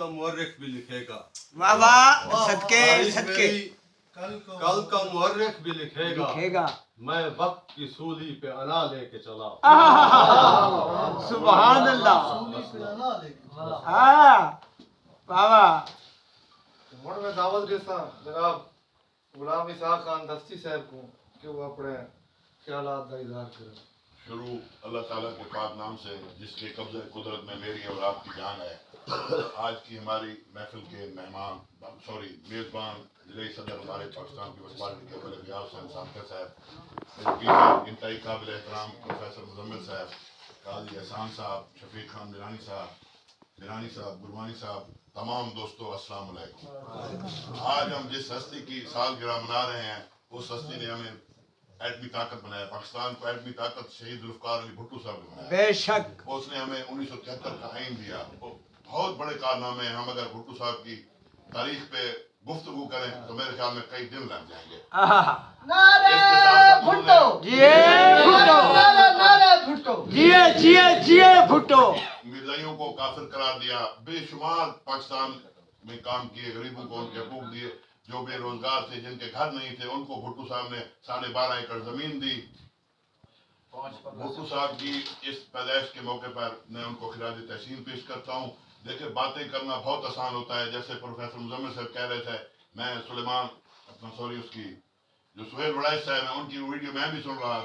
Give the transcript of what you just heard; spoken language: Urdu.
کا مورخ بھی لکھے گا. واہ واہ صدقے صدقے. کل کا مورخ بھی لکھے گا میں وقت کی سولی پہ انا لے کے چلا. سبحان اللہ. ہاں واہ واہ. میں دعوت دیتا جناب غلام اسحاق خان دستی صاحب کو کہ وہ اپنے خیالات کا اظہار کریں. شروع اللہ تعالیٰ کے پاک نام سے جس کے قبضہ قدرت میں میری اور آپ کی جان ہے. آج کی ہماری محفل کے مہمان میزبان ضلعی صدر ہمارے پاکستان کی پارٹی کے بڑے غیاب حسین سامکر صاحب، میرے انتہائی قابل احترام پروفیسر مزمل صاحب، قاضی احسان صاحب، شفیق خان میرانی صاحب، گروانی صاحب، تمام دوستو السلام علیکم. آج ہم جس ہستی کی سالگرہ منا رہے ہیں اس ہستی نے ہمیں ایٹمی طاقت بنایا. پاکستان کو ایٹمی طاقت شہید ذوالفقار علی بھٹو صاحب نے بنایا. بے شک اس نے ہمیں 1973 کا آئین دیا. بہت بڑے کارنامے ہیں. ہم اگر بھٹو صاحب کی تاریخ پہ گفتگو کریں تو میرے خیال میں کئی دن لگ جائیں گے. نعرہ بھٹو جیے بھٹو جیے بھٹو. مرزائیوں کو کافر قرار دیا، بے شمار پاکستان میں کام کیے، غریبوں کو ان کے حقوق دیے، جو بے روزگار تھے جن کے گھر نہیں تھے ان کو بھٹو صاحب نے 12.5 ایکڑ زمین دی. بھٹو صاحب کی اس پیدائش کے موقع پر میں ان کو خراج تحسین پیش کرتا ہوں. دیکھیں باتیں کرنا بہت آسان ہوتا ہے، جیسے پروفیسر مزمل صاحب کہہ رہے تھے. میں سلیمان اس کی جو سہیل وڑائچ صاحب ہیں ان کی ویڈیو میں بھی سن رہا تھا.